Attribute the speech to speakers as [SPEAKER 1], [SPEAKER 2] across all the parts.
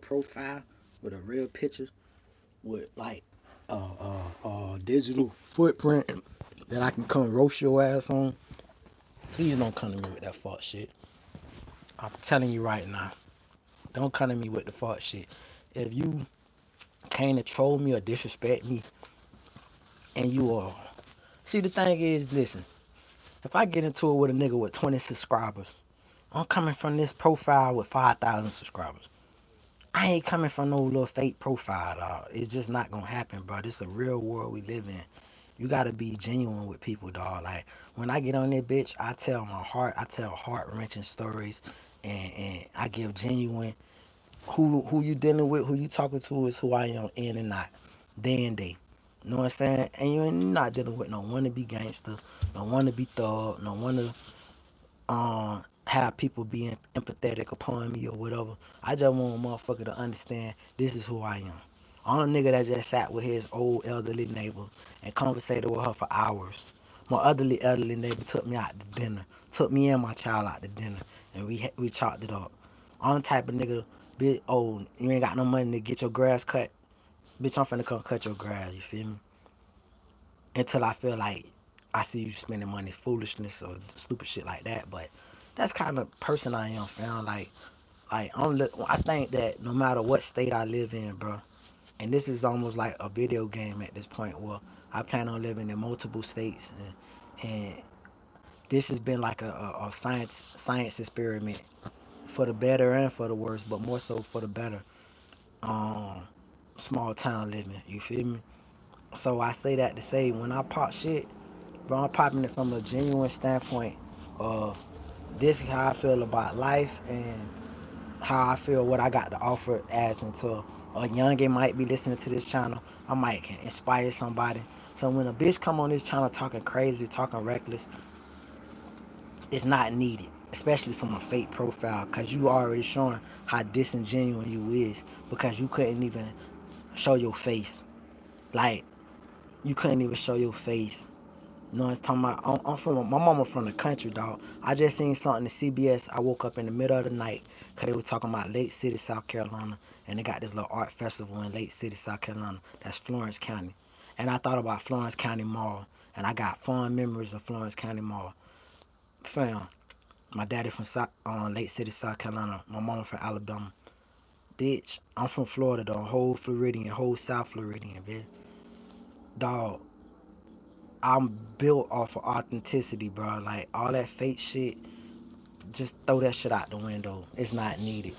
[SPEAKER 1] profile with a real picture with like digital footprint that I can come roast your ass on, please don't come to me with that fuck shit. I'm telling you right now, don't come to me with the fuck shit. If you came to troll me or disrespect me, and you are, see the thing is, listen, if I get into it with a nigga with 20 subscribers, I'm coming from this profile with 5,000 subscribers. I ain't coming from no little fake profile, dog. It's just not gonna happen, bro. This is a real world we live in. You gotta be genuine with people, dog. Like, when I get on this bitch, I tell my heart, I tell heart-wrenching stories, and I give genuine, who you dealing with, who you talking to is who I am in and out, day and day. You know what I'm saying? And you're not dealing with no wannabe gangster, no wannabe thug, no wanna have people being empathetic upon me or whatever. I just want a motherfucker to understand this is who I am. I'm a nigga that just sat with his old elderly neighbor and conversated with her for hours. My elderly neighbor took me out to dinner, took me and my child out to dinner, and we chopped it up. I'm the type of nigga, bitch, oh, you ain't got no money to get your grass cut. Bitch, I'm finna come cut your grass, you feel me? Until I feel like I see you spending money foolishness or stupid shit like that. But that's kind of person I am, fam. I think that no matter what state I live in, bro, and this is almost like a video game at this point where I plan on living in multiple states, and this has been like a science experiment for the better and for the worse, but more so for the better. Um, Small town living, you feel me? So I say that to say when I pop shit, bro, I'm popping it from a genuine standpoint of this is how I feel about life and how I feel what I got to offer as into a youngin might be listening to this channel. I might can inspire somebody. So when a bitch come on this channel talking crazy, talking reckless, it's not needed. Especially from a fake profile, cause you already showing how disingenuous you is because you couldn't even show your face. Like, you couldn't even show your face. You know what I'm talking about? I'm from my mama from the country, dog. I just seen something to CBS. I woke up in the middle of the night because they were talking about Lake City, South Carolina, and they got this little art festival in Lake City, South Carolina. That's Florence County, and I thought about Florence County Mall, and I got fond memories of Florence County Mall. Fam, my daddy from Lake City, South Carolina. My mama from Alabama. Bitch, I'm from Florida, though. Whole Floridian, whole South Floridian, bitch. Dog, I'm built off of authenticity, bro. Like, all that fake shit, just throw that shit out the window. It's not needed.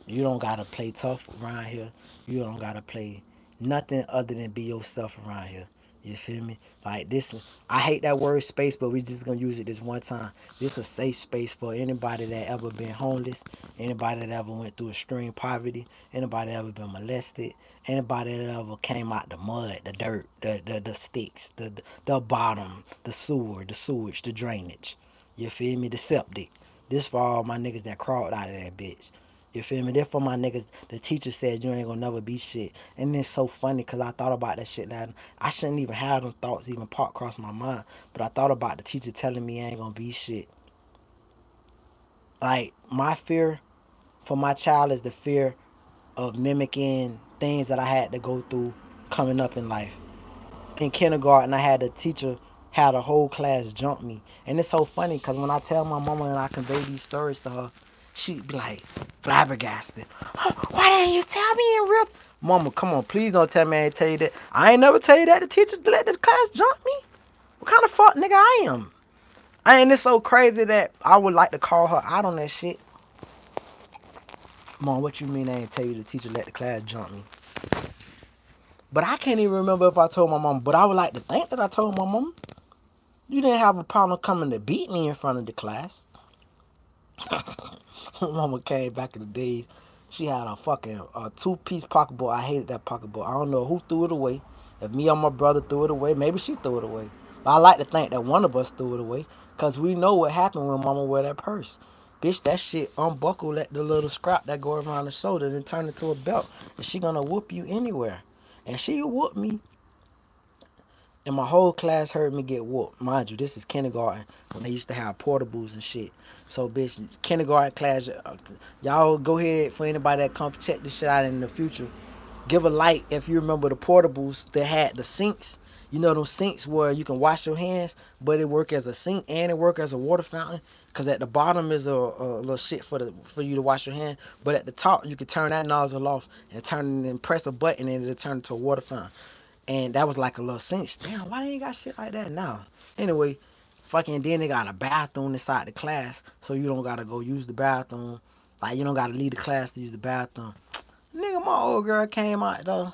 [SPEAKER 1] You don't gotta play tough around here. You don't gotta play nothing other than be yourself around here. You feel me? Like, this, I hate that word space, but we just gonna use it this one time. This is a safe space for anybody that ever been homeless, anybody that ever went through extreme poverty, anybody that ever been molested, anybody that ever came out the mud, the dirt, the sticks, the bottom, the sewer, the sewage, the drainage. You feel me? The septic. This for all my niggas that crawled out of that bitch. You feel me? This for my niggas. The teacher said you ain't gonna never be shit. And it's so funny because I thought about that shit that I shouldn't even have them thoughts even pop across my mind. But I thought about the teacher telling me I ain't gonna be shit. Like, my fear for my child is the fear of mimicking things that I had to go through coming up in life. In kindergarten, I had a teacher had a whole class jump me. And it's so funny because when I tell my mama and I convey these stories to her, she'd be like, flabbergasted. Oh, why didn't you tell me in real? Mama, come on, please don't tell me I ain't tell you that. I ain't never tell you that the teacher let this class jump me. What kind of fuck nigga I am? And it's so crazy that I would like to call her out on that shit. Mom, what you mean I ain't tell you the teacher let the class jump me? But I can't even remember if I told my mom. But I would like to think that I told my mom. You didn't have a problem coming to beat me in front of the class. Mama came back in the days. She had a fucking two-piece pocketbook. I hated that pocketbook. I don't know who threw it away. If me or my brother threw it away, maybe she threw it away. But I like to think that one of us threw it away. Because we know what happened when mama wear that purse. Bitch, that shit unbuckle at the little scrap that go around the shoulder and turn into a belt. And she gonna whoop you anywhere. And she whooped me And my whole class heard me get whooped. Mind you, this is kindergarten when they used to have portables and shit. So, bitch, kindergarten class, y'all go ahead for anybody that come check this shit out in the future. Give a light if you remember the portables that had the sinks. You know those sinks where you can wash your hands, but it work as a sink and it work as a water fountain. Cause at the bottom is a little shit for you to wash your hand, but at the top you can turn that nozzle off and turn it and press a button and it'll turn into a water fountain. And that was like a little cinch. Damn, why they ain't got shit like that now? Anyway, fucking then they got a bathroom inside the class, so you don't gotta go use the bathroom. Like you don't gotta leave the class to use the bathroom. Nigga, my old girl came out though,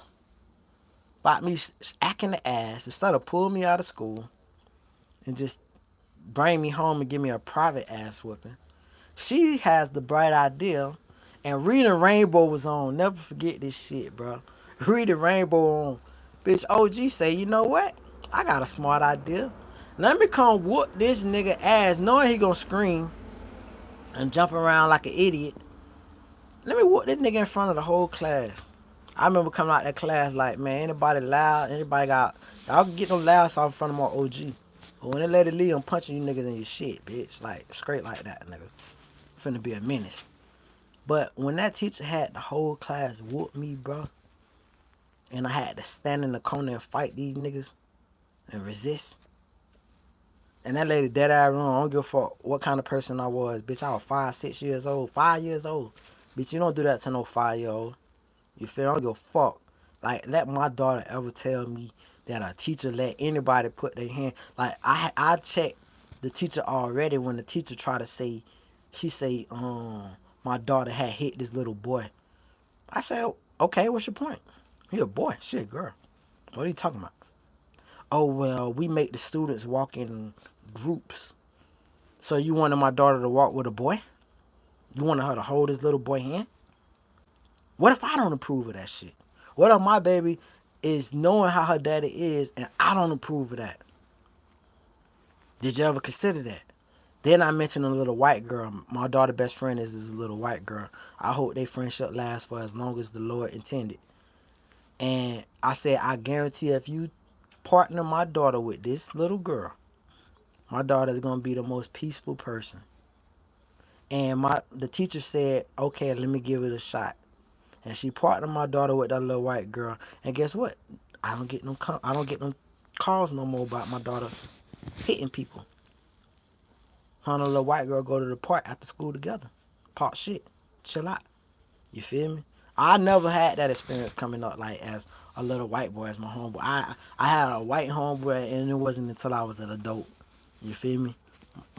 [SPEAKER 1] bought me acting the ass instead of pulling me out of school and just bring me home and give me a private ass whooping. She has the bright idea, and Reading Rainbow was on. Never forget this shit, bro. Reading Rainbow on. Bitch, OG say, you know what? I got a smart idea. Let me come whoop this nigga ass, knowing he gonna scream and jump around like an idiot. Let me whoop this nigga in front of the whole class. I remember coming out that class like, man, anybody loud, anybody got, y'all can get no loud sound in front of my OG. But when they let it leave, I'm punching you niggas in your shit, bitch. Like, straight like that, nigga. Finna be a menace. But when that teacher had the whole class whoop me, bro, and I had to stand in the corner and fight these niggas and resist, and that lady dead eye wrong. I don't give a fuck what kind of person I was, bitch. I was 5, 6 years old, 5 years old, bitch. You don't do that to no 5-year-old. You feel? I don't give a fuck. Like, let my daughter ever tell me that a teacher let anybody put their hand. Like, I checked the teacher already when the teacher tried to say, she say, my daughter had hit this little boy. I said, okay, what's your point? He a boy, she a girl. What are you talking about? Oh, well, we make the students walk in groups. So you wanted my daughter to walk with a boy? You wanted her to hold this little boy hand? What if I don't approve of that shit? What if my baby is knowing how her daddy is and I don't approve of that? Did you ever consider that? Then I mentioned a little white girl. My daughter's best friend is this little white girl. I hope their friendship lasts for as long as the Lord intended. And I said, I guarantee if you partner my daughter with this little girl, my daughter is going to be the most peaceful person. And the teacher said, okay, let me give it a shot. And she partnered my daughter with that little white girl. And guess what? I don't get no calls no more about my daughter hitting people. Her and a little white girl go to the park after school together. Pop shit. Chill out. You feel me? I never had that experience coming up like as a little white boy as my homeboy. I had a white homeboy and it wasn't until I was an adult. You feel me?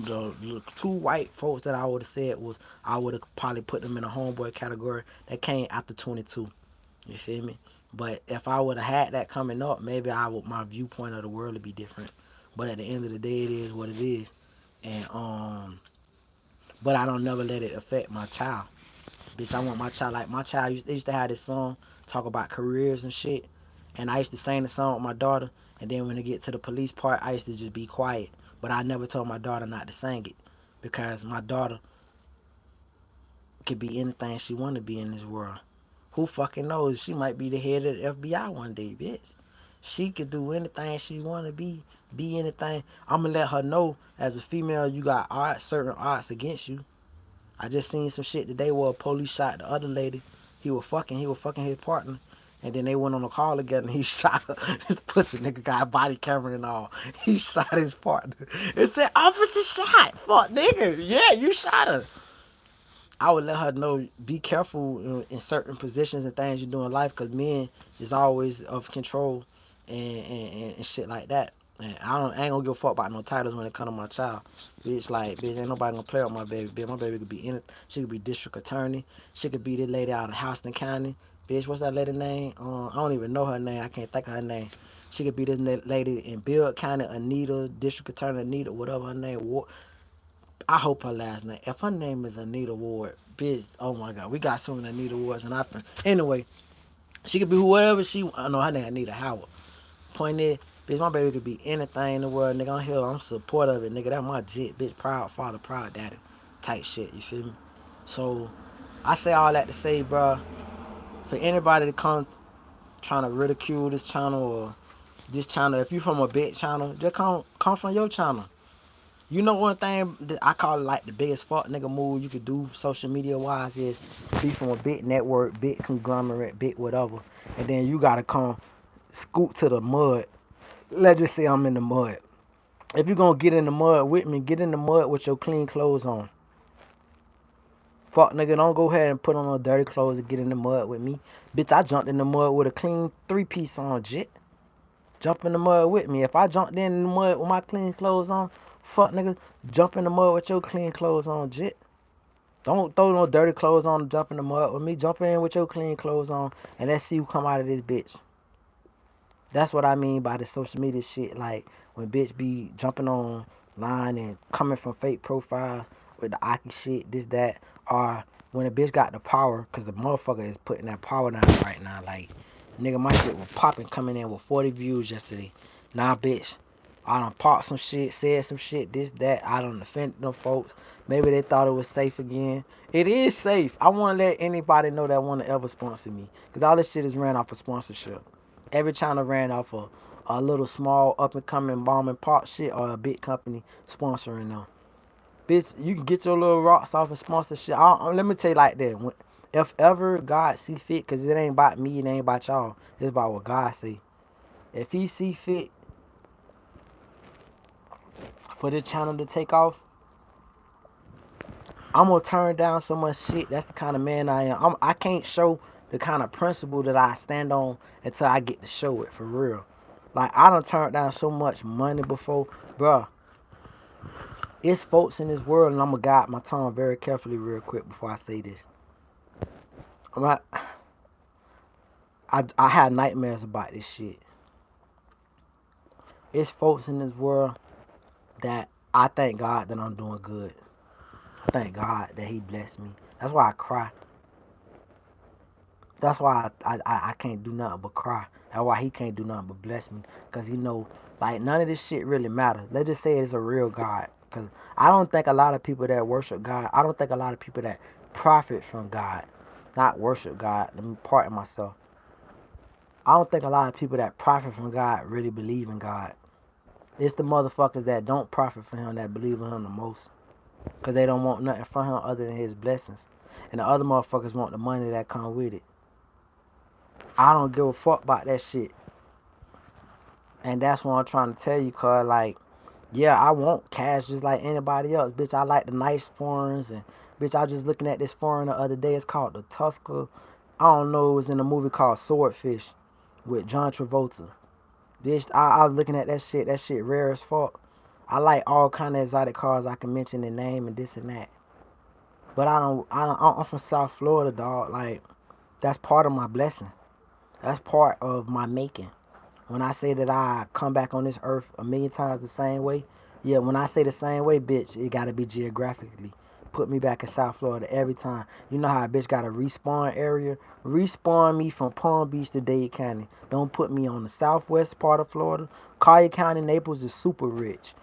[SPEAKER 1] The two white folks that I would have said was I would have probably put them in a homeboy category that came after 22. You feel me? But if I would have had that coming up, maybe my viewpoint of the world would be different. But at the end of the day, it is what it is. And but I don't never let it affect my child. Bitch, I want my child like my child. They used to have this song talk about careers and shit. And I used to sing the song with my daughter. And then when it get to the police part, I used to just be quiet. But I never told my daughter not to sing it because my daughter could be anything she want to be in this world. Who fucking knows? She might be the head of the FBI one day, bitch. She could do anything she want to be anything. I'm going to let her know as a female you got certain odds against you. I just seen some shit today where a police shot the other lady. He was fucking his partner. And then they went on a call together and he shot her. His pussy nigga got a body camera and all. He shot his partner. It said, officer shot. Fuck nigga. Yeah, you shot her. I would let her know, be careful in certain positions and things you do in life because men is always of control and shit like that. And I ain't gonna give a fuck about no titles when it come to my child. Bitch, ain't nobody gonna play with my baby. Bitch, my baby could be she could be district attorney. She could be this lady out of Houston County. Bitch, what's that lady name? I don't even know her name. I can't think of her name. She could be this lady in Bill County, Anita, district attorney Anita, whatever her name. I hope her last name. If her name is Anita Ward, bitch, oh my God, we got so many Anita Wards and anyway, she could be whoever I know her name Anita Howard. Point is, bitch, my baby could be anything in the world, nigga. I'm here, I'm supportive of it, nigga. That's my jit, bitch. Proud father, proud daddy, type shit. You feel me? So, I say all that to say, bro, for anybody to come trying to ridicule this channel or this channel. If you from a big channel, just come from your channel. You know one thing that I call it like the biggest fuck nigga move you could do social media wise is be from a big network, big conglomerate, big whatever, and then you gotta come scoot to the mud. Let's just say I'm in the mud. If you gonna get in the mud with me, get in the mud with your clean clothes on. Fuck nigga, don't go ahead and put on no dirty clothes and get in the mud with me. Bitch, I jumped in the mud with a clean 3-piece on, jit. Jump in the mud with me. If I jumped in the mud with my clean clothes on, fuck nigga, jump in the mud with your clean clothes on, jit. Don't throw no dirty clothes on and jump in the mud with me. Jump in with your clean clothes on and let's see who come out of this bitch. That's what I mean by the social media shit. Like when bitch be jumping on line and coming from fake profiles with the Aki shit, this, that, or when a bitch got the power, cause the motherfucker is putting that power down right now. Like nigga, my shit was popping coming in with 40 views yesterday. Nah, bitch, I done popped some shit, said some shit, this, that. I done offended them folks. Maybe they thought it was safe again. It is safe. I want to let anybody know that want to ever sponsor me, cause all this shit is ran off of sponsorship. Every channel ran off a little small up and coming mom and pop shit or a big company sponsoring them. Bitch, you can get your little rocks off of sponsorship. Let me tell you like that. If ever God see fit, cause it ain't about me, it ain't about y'all. It's about what God see. If He see fit for this channel to take off, I'm gonna turn down so much shit. That's the kind of man I am. I can't show the kind of principle that I stand on until I get to show it for real. Like I done turned down so much money before, bruh. It's folks in this world, and I'm gonna guide my tongue very carefully, real quick before I say this. I had nightmares about this shit. It's folks in this world that I thank God that I'm doing good. I thank God that He blessed me. That's why I cry. That's why I can't do nothing but cry. That's why He can't do nothing but bless me. Because He know, like, none of this shit really matters. Let's just say it's a real God. Because I don't think a lot of people that worship God, I don't think a lot of people that profit from God, not worship God, let me pardon myself. I don't think a lot of people that profit from God really believe in God. It's the motherfuckers that don't profit from Him that believe in Him the most. Because they don't want nothing from Him other than His blessings. And the other motherfuckers want the money that come with it. I don't give a fuck about that shit. And that's what I'm trying to tell you, cuz, like, yeah, I want cash just like anybody else. Bitch, I like the nice foreigns. And, bitch, I was just looking at this foreign the other day. It's called the Tusker. I don't know. It was in a movie called Swordfish with John Travolta. Bitch, I was looking at that shit. That shit rare as fuck. I like all kind of exotic cars I can mention the name and this and that. But I'm from South Florida, dog. Like, that's part of my blessing. That's part of my making. When I say that I come back on this earth a million times the same way, yeah, when I say the same way, bitch, it gotta be geographically. Put me back in South Florida every time. You know how a bitch got a respawn area? Respawn me from Palm Beach to Dade County. Don't put me on the southwest part of Florida. Collier County, Naples is super rich.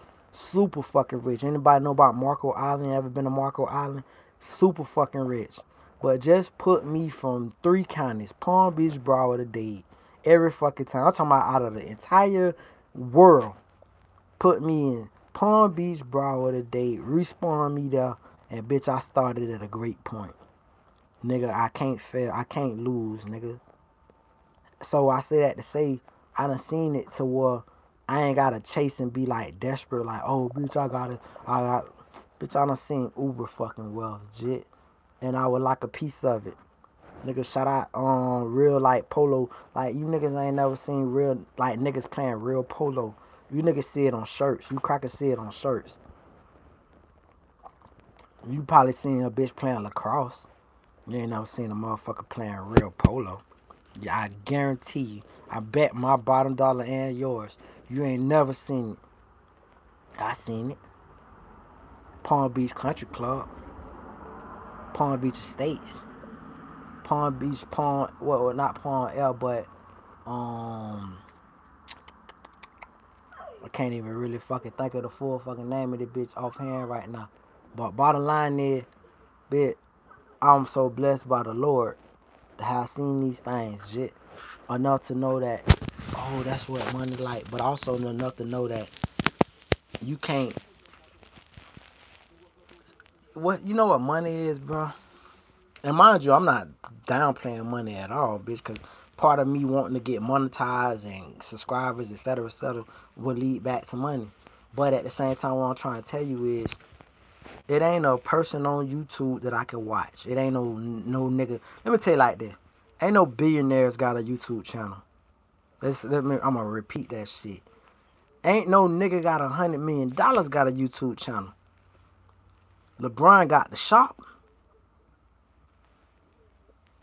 [SPEAKER 1] Super fucking rich. Anybody know about Marco Island? Ever been to Marco Island? Super fucking rich. But just put me from 3 counties, Palm Beach, Broward, to Dade. Every fucking time. I'm talking about out of the entire world. Put me in Palm Beach, Broward, to Dade. Respawn me there. And bitch, I started at a great point. Nigga, I can't fail. I can't lose, nigga. So I say that to say, I done seen it to where I ain't gotta chase and be like desperate, like, oh, bitch, bitch, I done seen uber fucking well, legit. And I would like a piece of it. Nigga, shout out real like polo. Like you niggas ain't never seen real like niggas playing real polo. You niggas see it on shirts. You crackers see it on shirts. You probably seen a bitch playing lacrosse. You ain't never seen a motherfucker playing real polo. Yeah, I guarantee you. I bet my bottom dollar and yours. You ain't never seen it. I seen it. Palm Beach Country Club. Palm Beach Estates. Palm Beach, well, not Palm L, but, I can't even really fucking think of the full fucking name of this bitch offhand right now. But bottom line is, bitch, I'm so blessed by the Lord. to have seen these things, shit, enough to know that, oh, that's what money like, but also enough to know that you can't. What you know what money is, bro? And mind you, I'm not downplaying money at all, bitch, because part of me wanting to get monetized and subscribers, et cetera, will lead back to money. But at the same time, what I'm trying to tell you is, it ain't a person on YouTube that I can watch. It ain't no nigga. Let me tell you like this. Ain't no billionaires got a YouTube channel. I'm gonna repeat that shit. Ain't no nigga got $100 million got a YouTube channel. LeBron got the shop.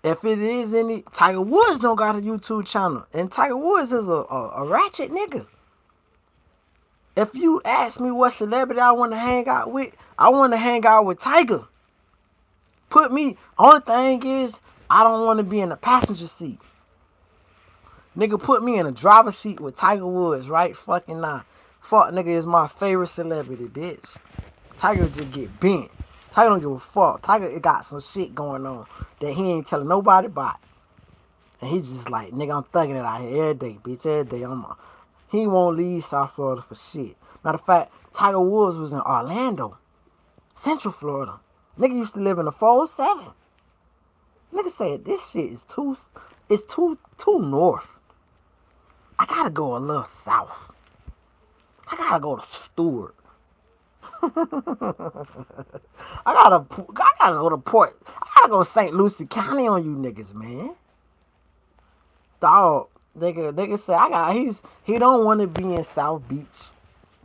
[SPEAKER 1] If it is any, Tiger Woods don't got a YouTube channel, and Tiger Woods is a ratchet nigga. If you ask me what celebrity I want to hang out with, I want to hang out with Tiger. Put me. Only thing is, I don't want to be in the passenger seat. Nigga, put me in a driver's seat with Tiger Woods right fucking now. Fuck nigga is my favorite celebrity, bitch. Tiger just get bent. Tiger don't give a fuck. Tiger got some shit going on that he ain't telling nobody about. And he's just like, nigga, I'm thugging it out here every day, bitch. Every day. He won't leave South Florida for shit. Matter of fact, Tiger Woods was in Orlando, Central Florida. Nigga used to live in the 407. Nigga said this shit is too north. I gotta go a little south. I gotta go to Stewart. I gotta go to Port. I gotta go to St. Lucie County on you niggas, man. Dog, nigga say he don't want to be in South Beach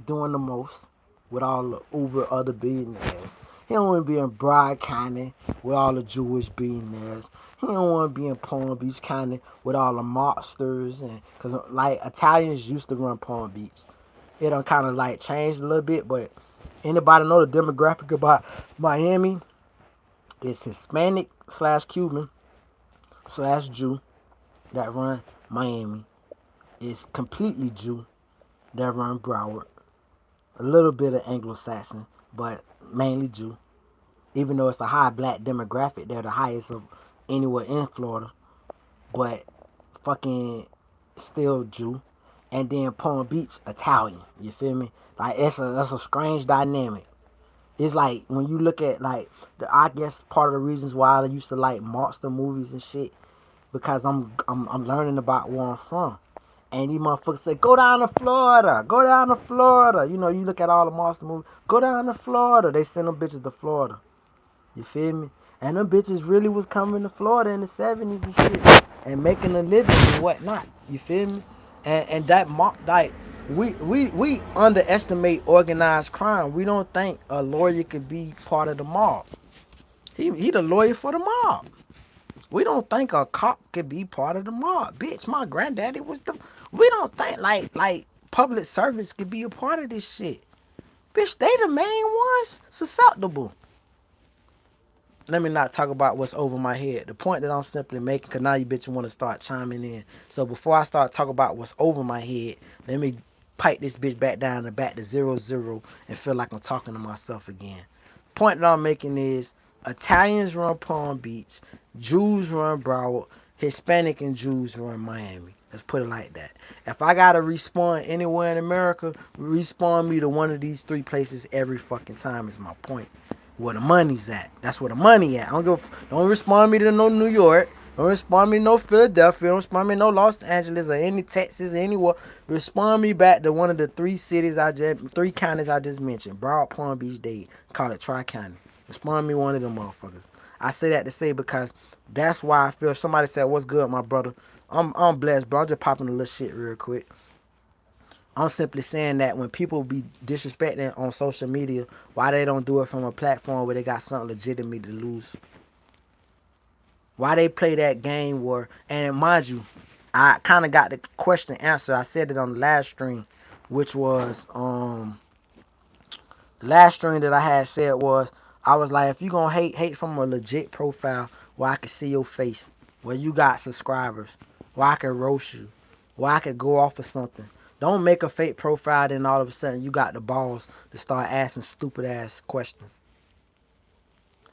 [SPEAKER 1] doing the most with all the Uber other billionaires. He don't want to be in Broward County with all the Jewish billionaires. He don't want to be in Palm Beach County with all the mobsters, and cause like Italians used to run Palm Beach. It done kind of like changed a little bit, but anybody know the demographic about Miami? It's Hispanic slash Cuban slash Jew that run Miami. It's completely Jew that run Broward. A little bit of Anglo-Saxon, but mainly Jew. Even though it's a high black demographic, they're the highest of anywhere in Florida. But fucking still Jew. And then Palm Beach, Italian. You feel me? Like that's a strange dynamic. It's like when you look at like I guess part of the reasons why I used to like monster movies and shit, because I'm learning about where I'm from. And these motherfuckers say, go down to Florida. Go down to Florida. You know, you look at all the monster movies. Go down to Florida. They send them bitches to Florida. You feel me? And them bitches really was coming to Florida in the 70s and shit. And making a living and whatnot. You feel me? And that, like, we underestimate organized crime. We don't think a lawyer could be part of the mob. He the lawyer for the mob. We don't think a cop could be part of the mob. Bitch, my granddaddy was the... We don't think like public servants could be a part of this shit. Bitch, they the main ones susceptible. Let me not talk about what's over my head. The point that I'm simply making, because now you bitches want to start chiming in. So before I start talking about what's over my head, let me pipe this bitch back down and back to 0-0 and feel like I'm talking to myself again. Point that I'm making is Italians run Palm Beach, Jews run Broward, Hispanic and Jews run Miami. Let's put it like that. If I gotta respawn anywhere in America, respawn me to one of these three places every fucking time is my point. Where the money's at. That's where the money at. Don't respond me to no New York. Don't respond me to no Philadelphia. Don't respond me to no Los Angeles or any Texas, anywhere. Respond me back to one of the three counties I just mentioned. Broward, Palm Beach, Dade. Call it Tri-County. Respond me one of them motherfuckers. I say that to say because that's why I feel somebody said, what's good, my brother? I'm blessed, bro. I'm just popping a little shit real quick. I'm simply saying that when people be disrespecting on social media, why they don't do it from a platform where they got something legitimate to lose? Why they play that game where, and mind you, I kind of got the question answered. I said it on the last stream, which was, the last stream that I had said was, I was like, if you gonna hate from a legit profile where I can see your face, where you got subscribers, where I can roast you, where I could go off of something. Don't make a fake profile, then all of a sudden you got the balls to start asking stupid ass questions.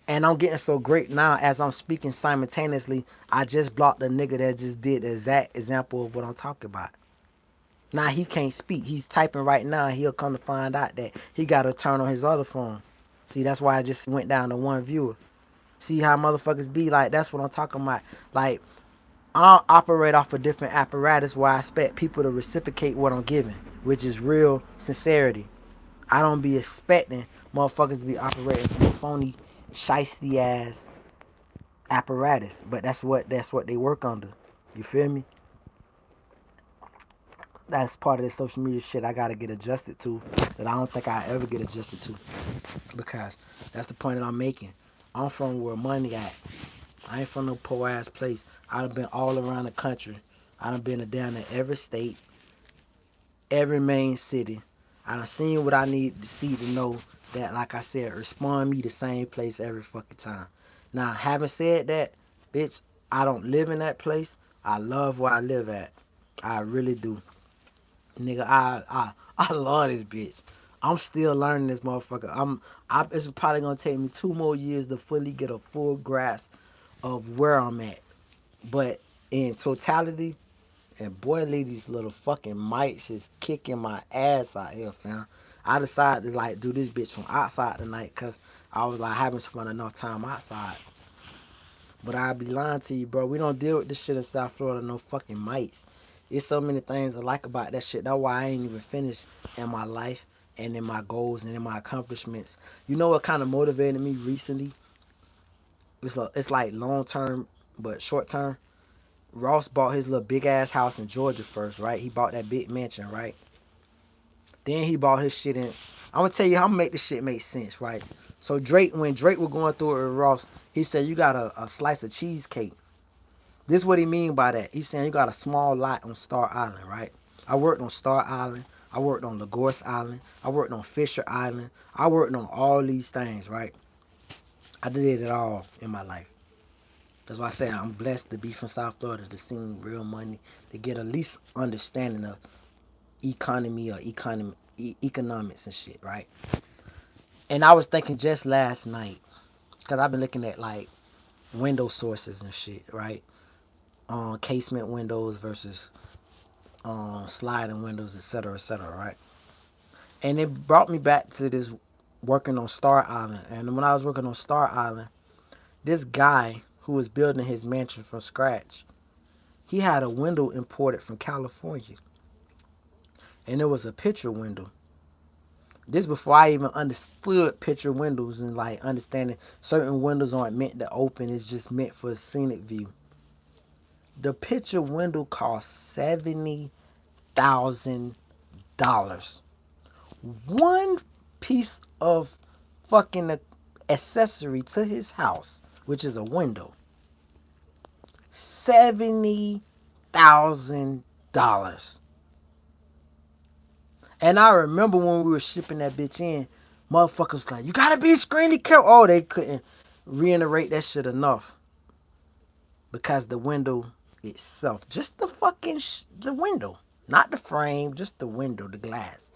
[SPEAKER 1] And I'm getting so great now as I'm speaking simultaneously. I just blocked the nigga that just did the exact example of what I'm talking about. Now he can't speak. He's typing right now. He'll come to find out that he got to turn on his other phone. See, that's why I just went down to one viewer. See how motherfuckers be like? That's what I'm talking about. Like, I operate off a different apparatus where I expect people to reciprocate what I'm giving, which is real sincerity. I don't be expecting motherfuckers to be operating from a phony, shiesty ass apparatus. But that's what they work under. You feel me? That's part of the social media shit I gotta get adjusted to, that I don't think I ever get adjusted to. Because that's the point that I'm making. I'm from where money at. I ain't from no poor ass place. I done been all around the country. I done been down in every state, every main city. I done seen what I need to see to know that, like I said, respond me the same place every fucking time. Now, having said that, bitch, I don't live in that place. I love where I live at. I really do. Nigga, I love this bitch. I'm still learning this motherfucker. It's probably gonna take me 2 more years to fully get a full grasp of where I'm at. But in totality, and boy, these little fucking mites is kicking my ass out here, fam. I decided to like do this bitch from outside tonight because I was like, I haven't spent enough time outside. But I'd be lying to you, bro. We don't deal with this shit in South Florida, no fucking mites. There's so many things I like about that shit. That's why I ain't even finished in my life and in my goals and in my accomplishments. You know what kind of motivated me recently? It's like long term, but short term. Ross bought his little big ass house in Georgia first, right? He bought that big mansion, right? Then he bought his shit in. I'm gonna tell you how to make this shit make sense, right? So when Drake was going through it with Ross, he said you got a slice of cheesecake. This is what he mean by that. He's saying you got a small lot on Star Island, right? I worked on Star Island. I worked on Lagos Island. I worked on Fisher Island. I worked on all these things, right? I did it all in my life. That's why I say I'm blessed to be from South Florida, to see real money, to get at least understanding of economy or economics and shit, right? And I was thinking just last night, because I've been looking at like window sources and shit, right? Casement windows versus sliding windows, etc., right? And it brought me back to this working on Star Island. And when I was working on Star Island, this guy who was building his mansion from scratch, he had a window imported from California. And it was a picture window. This before I even understood picture windows and like understanding certain windows aren't meant to open, it's just meant for a scenic view. The picture window cost $70,000. One piece of fucking accessory to his house, which is a window. $70,000. And I remember when we were shipping that bitch in, motherfuckers like, you gotta be extremely careful. Oh, they couldn't reiterate that shit enough. Because the window itself, just the fucking, the window, not the frame, just the window, the glass.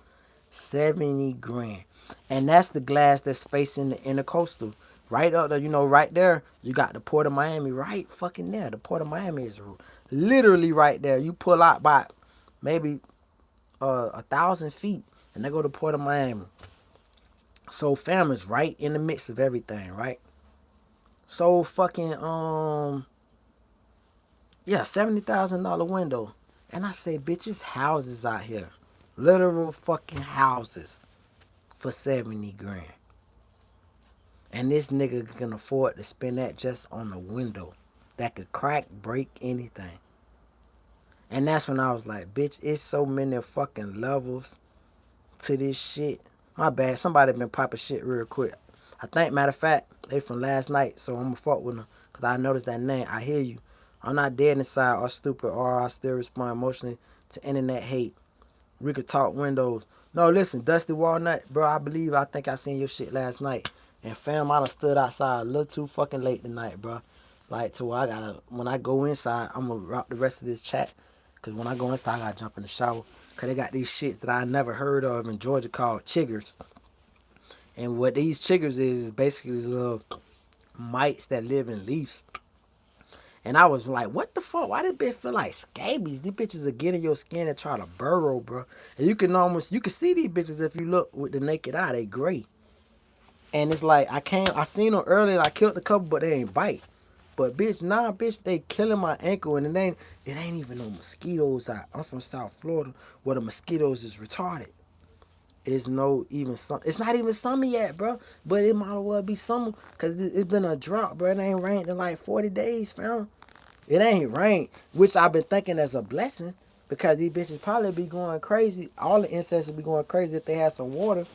[SPEAKER 1] 70 grand. And that's the glass that's facing the intercoastal. Right up there, right there, you got the Port of Miami right fucking there. The Port of Miami is literally right there. You pull out by maybe 1,000 feet and they go to Port of Miami. So fam is right in the mix of everything, right? So fucking yeah, $70,000 window. And I say, bitches, houses out here. Literal fucking houses for 70 grand. And this nigga can afford to spend that just on the window that could crack, break, anything. And that's when I was like, bitch, it's so many fucking levels to this shit. My bad, somebody been popping shit real quick. I think, matter of fact, they from last night, so I'm gonna fuck with them. Because I noticed that name. I hear you. I'm not dead inside or stupid, or I still respond emotionally to internet hate. We could talk windows. No, listen, Dusty Walnut, bro, I think I seen your shit last night. And fam, I done stood outside a little too fucking late tonight, bro. Like, to where when I go inside, I'm gonna rock the rest of this chat. Because when I go inside, I gotta jump in the shower. Because they got these shits that I never heard of in Georgia called chiggers. And what these chiggers is basically little mites that live in leaves. And I was like, what the fuck? Why did bitch feel like scabies? These bitches are getting your skin and try to burrow, bro. And you can see these bitches if you look with the naked eye. They gray. And it's like, I seen them earlier. I killed a couple, but they ain't bite. But bitch, nah, bitch, they killing my ankle. And it ain't even no mosquitoes out. I'm from South Florida where the mosquitoes is retarded. It's not even summer yet, bro. But it might as well be summer because it's been a drought, bro. It ain't rained in like 40 days, fam. It ain't rain, which I've been thinking as a blessing because these bitches probably be going crazy. All the insects would be going crazy if they had some water.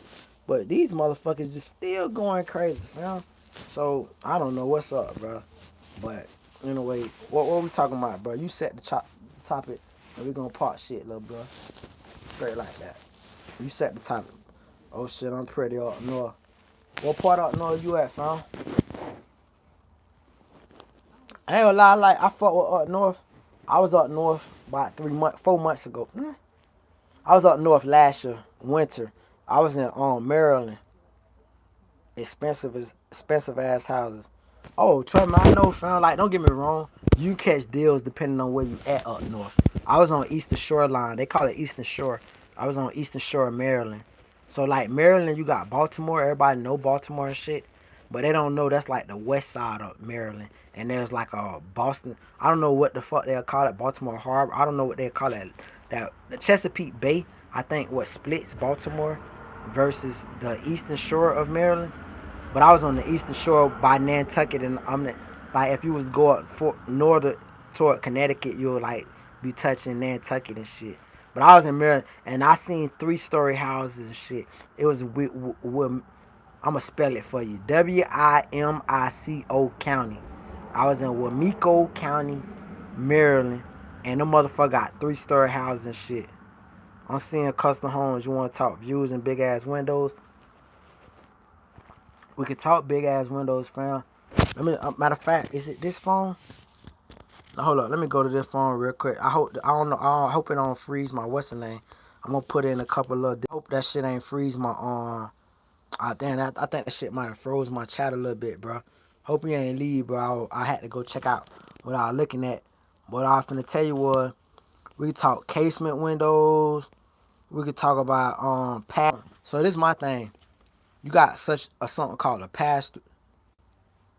[SPEAKER 1] But these motherfuckers just still going crazy, fam. So I don't know what's up, bro. But anyway, what we talking about, bro? You set the topic, and we gonna part shit, little bro. Straight like that. You set the topic. Oh shit, I'm pretty up north. What part up north you at, fam? I ain't gonna lie, like I fuck with up north. I was up north about 4 months ago. I was up north last year, winter. I was in Maryland. Expensive ass houses. Oh, trust me, I know, fam. Like, don't get me wrong. You catch deals depending on where you at up north. I was on Eastern Shore line. They call it Eastern Shore. I was on Eastern Shore of Maryland. So like Maryland, you got Baltimore. Everybody know Baltimore and shit, but they don't know that's like the west side of Maryland. And there's like a Boston. I don't know what the fuck they'll call it. Baltimore Harbor. I don't know what they call it. That the Chesapeake Bay. I think what splits Baltimore versus the Eastern Shore of Maryland. But I was on the Eastern Shore by Nantucket, and like if you was go up northern toward Connecticut, you'll like be touching Nantucket and shit. But I was in Maryland, and I seen 3-story houses and shit. It was I'ma spell it for you. Wimico County. I was in Wamico County, Maryland, and the motherfucker got 3-story houses and shit. I'm seeing custom homes. You want to talk views and big ass windows? We could talk big ass windows, fam. Matter of fact, is it this phone? Now, hold up, let me go to this phone real quick. I don't know. I hope it don't freeze my what's the name. I'm gonna put in a couple of. Hope that shit ain't freeze my damn, I think that shit might have froze my chat a little bit, bro. Hope you ain't leave, bro. I had to go check out what I was looking at. What I was finna tell you was, we talk casement windows. We could talk about pattern. So this is my thing. You got something called a pass through.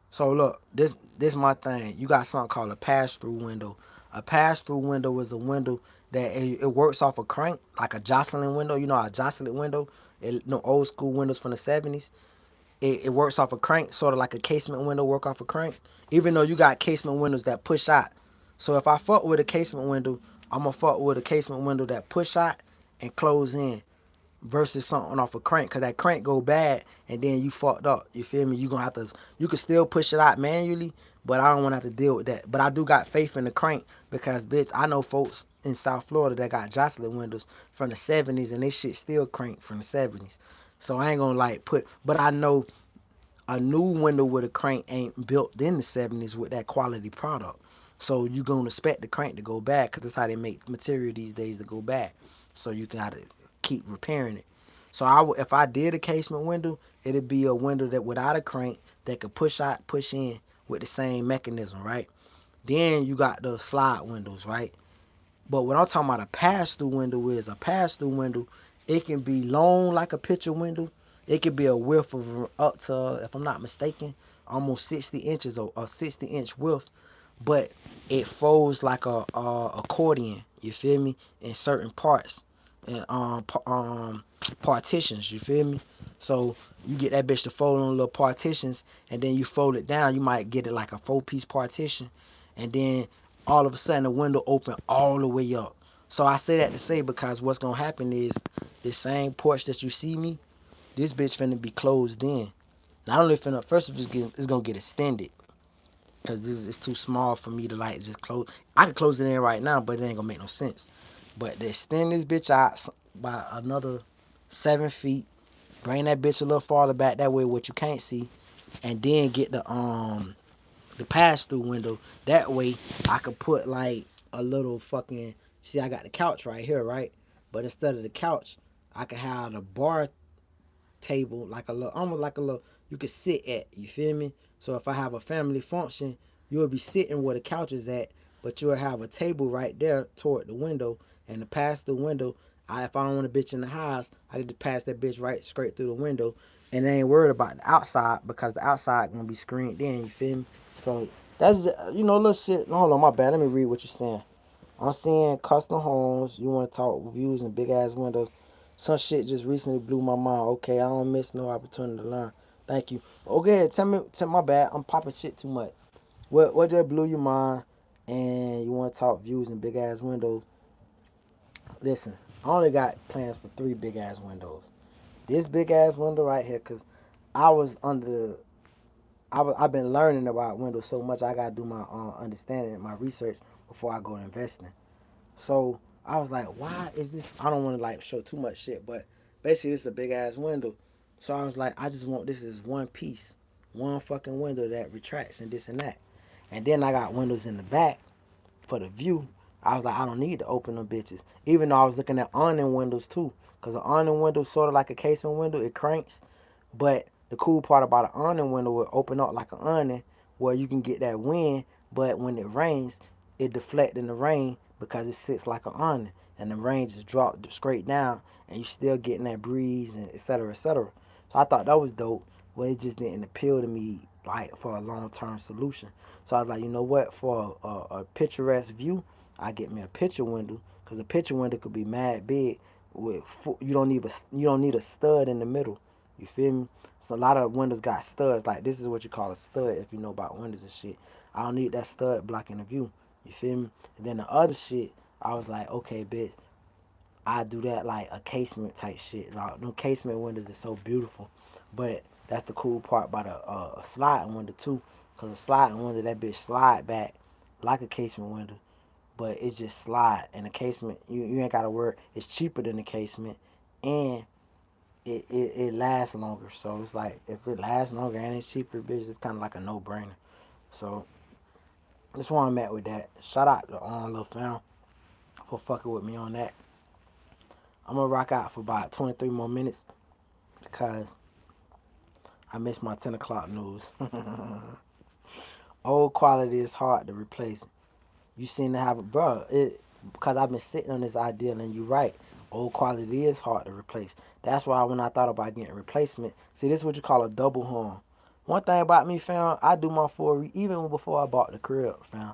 [SPEAKER 1] So look, this my thing. You got something called a pass through window. A pass through window is a window that it works off a crank, like a jostling window. You know, a jostling window. Old school windows from the 70s. It works off a crank, sort of like a casement window work off a crank. Even though you got casement windows that push out. So if I fuck with a casement window, I'm gonna fuck with a casement window that push out and close in versus something off a crank, because that crank go bad and then you fucked up. You feel me? You can still push it out manually, but I don't want to have to deal with that. But I do got faith in the crank because, bitch, I know folks in South Florida that got jostling windows from the 70s and they shit still crank from the 70s. So I ain't gonna but I know a new window with a crank ain't built in the 70s with that quality product. So you gonna expect the crank to go bad because that's how they make material these days to go bad. So you gotta keep repairing it. So if I did a casement window, it'd be a window that without a crank that could push out, push in with the same mechanism, right? Then you got the slide windows, right? But what I'm talking about a pass-through window is a pass-through window. It can be long like a picture window. It could be a width of up to, if I'm not mistaken, almost 60 inches or a 60-inch width. But it folds like a accordion. You feel me? In certain parts and partitions. You feel me? So you get that bitch to fold on little partitions, and then you fold it down. You might get it like a 4-piece partition, and then all of a sudden the window open all the way up. So I say that to say because what's gonna happen is this same porch that you see me, this bitch finna be closed in. Not only finna, first of all, it's gonna get extended because this is too small for me to like just close. I can close it in right now, but it ain't gonna make no sense. But to extend this bitch out by another 7 feet, bring that bitch a little farther back that way what you can't see, and then get the pass through window. That way I could put like a little fucking, see, I got the couch right here, right? But instead of the couch, I could have the bar table, like a little, almost like a little, you could sit at, you feel me? So if I have a family function, you'll be sitting where the couch is at, but you'll have a table right there toward the window. And to pass the window, if I don't want a bitch in the house, I can just pass that bitch right straight through the window. And they ain't worried about the outside because the outside gonna be screened in, you feel me? So that's, little shit. Hold on, my bad. Let me read what you're saying. I'm seeing custom homes. You want to talk views and big ass windows. Some shit just recently blew my mind. Okay, I don't miss no opportunity to learn. Thank you. Okay, tell my bad. I'm popping shit too much. What just blew your mind? And you want to talk views and big ass windows? Listen, I only got plans for 3 big ass windows. This big ass window right here, cause I was under. I've been learning about windows so much. I gotta do my understanding, my research before I go investing. So I was like, why is this? I don't want to like show too much shit, but basically this is a big ass window. So I was like, I just want this is one piece, one fucking window that retracts and this and that. And then I got windows in the back for the view. I was like, I don't need to open them bitches. Even though I was looking at awning windows too, because an awning window sort of like a casement window, it cranks. But the cool part about an awning window will open up like an awning where you can get that wind, but when it rains, it deflects in the rain because it sits like an awning. And the rain just drops straight down and you still getting that breeze and et cetera, et cetera. So I thought that was dope, but it just didn't appeal to me like for a long-term solution. So I was like, you know what, for a picturesque view, I get me a picture window because a picture window could be mad big. You don't need a stud in the middle. You feel me? So a lot of windows got studs. Like this is what you call a stud if you know about windows and shit. I don't need that stud blocking the view. You feel me? And then the other shit, I was like, okay, bitch, I do that like a casement type shit. Like no casement windows is so beautiful, but that's the cool part about a sliding window too. Cause a sliding window, that bitch slide back like a casement window, but it just slide. And the casement, you ain't gotta worry. It's cheaper than the casement, and it lasts longer. So it's like if it lasts longer and it's cheaper, bitch, it's kind of like a no brainer. So that's where I'm at with that. Shout out to Lil Fam for fucking with me on that. I'm gonna rock out for about 23 more minutes because I missed my 10 o'clock news. Old quality is hard to replace. You seem to have a bro. Because I've been sitting on this idea, and you're right. Old quality is hard to replace. That's why when I thought about getting replacement, see, this is what you call a double horn. One thing about me, fam, I do my full, even before I bought the crib, fam.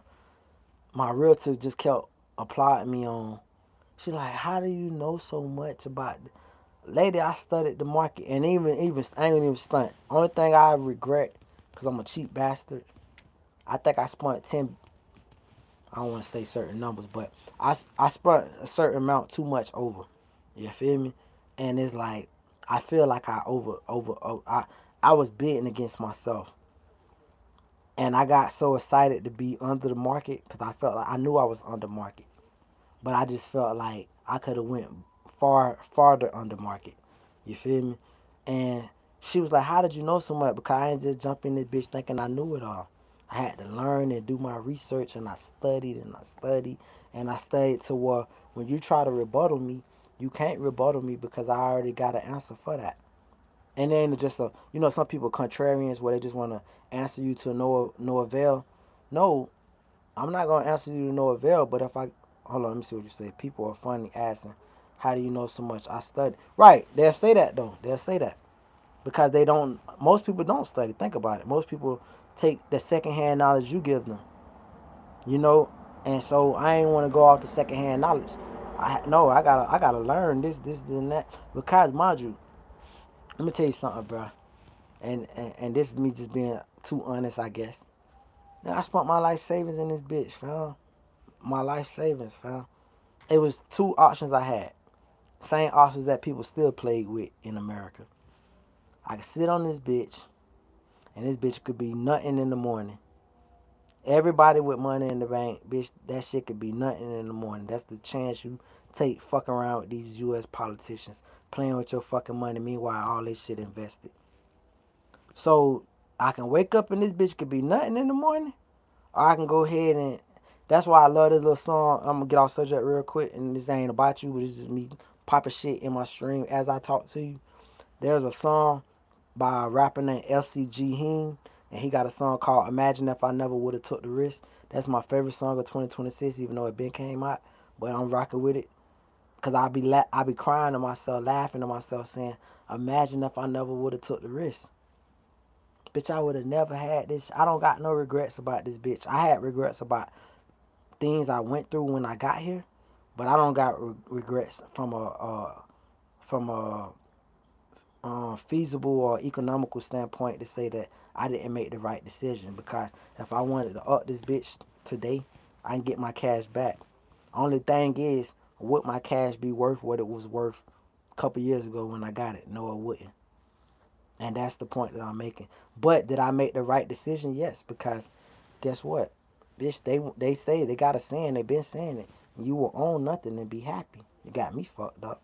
[SPEAKER 1] My realtor just kept applauding me on. She like, how do you know so much about? Lady, I studied the market, and even I ain't even stunt. Only thing I regret, cause I'm a cheap bastard. I think I spent 10. I don't want to say certain numbers, but I spent a certain amount too much over. You feel me? And it's like I feel like I was bidding against myself, and I got so excited to be under the market because I felt like I knew I was under market, but I just felt like I could have went farther under market. You feel me? And she was like, "How did you know so much?" Because I ain't just jump in this bitch thinking I knew it all. I had to learn and do my research, and I studied and I studied and I studied to where when you try to rebuttal me, you can't rebuttal me because I already got an answer for that. And then just some people contrarians where they just want to answer you to no avail. No, I'm not gonna answer you to no avail. But if I hold on, let me see what you say. People are funny asking, "How do you know so much?" I study. Right? They'll say that though. They'll say that because they don't. Most people don't study. Think about it. Most people take the secondhand knowledge you give them. You know, and so I ain't want to go off the secondhand knowledge. I gotta learn this and that because mind you, let me tell you something, bro. And this me just being too honest, I guess. Now, I spent my life savings in this bitch, fam. My life savings, fam. It was 2 options I had. Same options that people still played with in America. I could sit on this bitch, and this bitch could be nothing in the morning. Everybody with money in the bank, bitch, that shit could be nothing in the morning. That's the chance you take fucking around with these U.S. politicians, playing with your fucking money, meanwhile all this shit invested. So, I can wake up and this bitch could be nothing in the morning, or I can go ahead and that's why I love this little song. I'm gonna get off subject real quick, and this ain't about you, but this is me popping shit in my stream as I talk to you. There's a song by a rapper named FCG Heen, and he got a song called Imagine If I Never Would Have Took the Risk. That's my favorite song of 2026, even though it been came out. But I'm rocking with it. Cause I be crying to myself, laughing to myself, saying, imagine if I never would have took the risk. Bitch, I would have never had this. I don't got no regrets about this bitch. I had regrets about things I went through when I got here, but I don't got regrets from a feasible or economical standpoint to say that I didn't make the right decision. Because if I wanted to up this bitch today, I can get my cash back. Only thing is, would my cash be worth what it was worth a couple years ago when I got it? No, it wouldn't. And that's the point that I'm making. But did I make the right decision? Yes, because guess what? Bitch, they say, they got a saying, they been saying it. You will own nothing and be happy. It got me fucked up.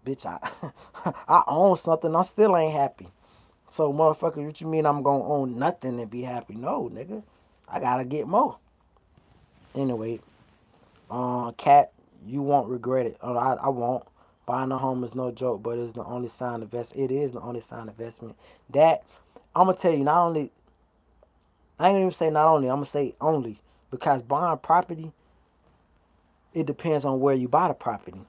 [SPEAKER 1] Bitch, I own something, I still ain't happy. So, motherfucker, what you mean I'm gonna own nothing and be happy? No, nigga. I gotta get more. Anyway, Cat, you won't regret it. I won't. Buying a home is no joke, but it's the only sound investment. It is the only sound investment. That, I'm gonna tell you, not only, I ain't gonna even say not only, I'm gonna say only. Because buying property, it depends on where you buy the property.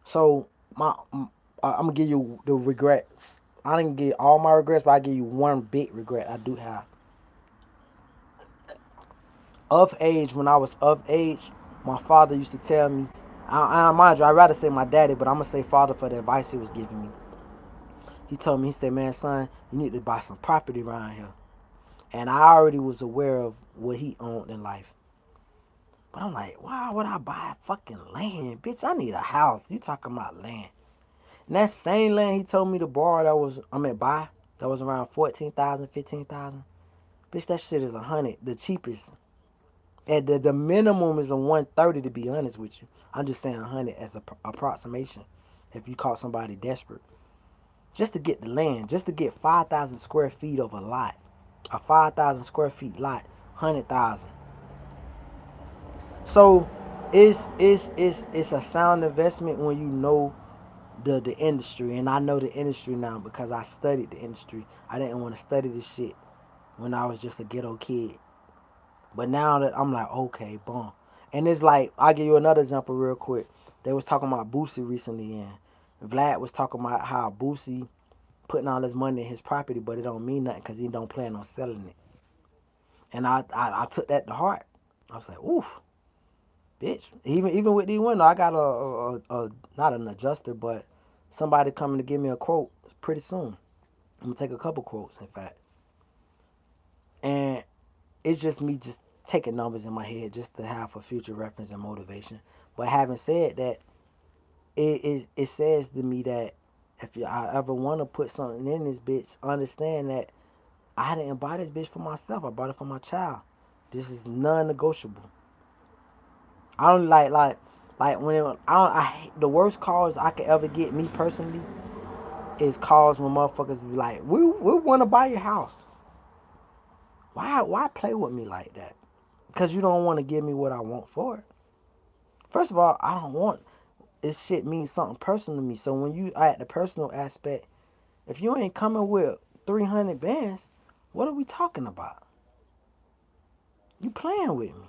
[SPEAKER 1] So, I'm gonna give you the regrets. I didn't get all my regrets, but I give you one big regret I do have. Of age, when I was of age, my father used to tell me, mind you, I'd rather say my daddy, but I'm gonna say father for the advice he was giving me. He told me, he said, man, son, you need to buy some property around here. And I already was aware of what he owned in life. But I'm like, why would I buy fucking land? Bitch, I need a house. You talking about land. And that same land he told me to borrow buy, that was around 14,000, 15,000. Bitch, that shit is 100, the cheapest. And the minimum is a 130 to be honest with you. I'm just saying 100 as an approximation. If you caught somebody desperate. Just to get the land, just to get 5,000 square feet of a lot. A 5,000 square feet lot, 100,000. So it's a sound investment when you know the industry. And I know the industry now because I studied the industry. I didn't want to study this shit when I was just a ghetto kid. But now that I'm like, okay, boom. And it's like, I'll give you another example real quick. They was talking about Boosie recently, and Vlad was talking about how Boosie putting all his money in his property, but it don't mean nothing because he don't plan on selling it. And I took that to heart. I was like, oof, bitch. Even with these windows, I got a not an adjuster, but somebody coming to give me a quote pretty soon. I'm gonna take a couple quotes, in fact. And it's just me just taking numbers in my head just to have for future reference and motivation. But having said that, it says to me that if I ever want to put something in this bitch, understand that I didn't buy this bitch for myself. I bought it for my child. This is non-negotiable. I don't like when the worst calls I could ever get, me personally, is calls when motherfuckers be like, we want to buy your house. Why play with me like that? Because you don't want to give me what I want for it. First of all, I don't want this shit means something personal to me. So when you at the personal aspect, if you ain't coming with 300 bands, what are we talking about? You playing with me.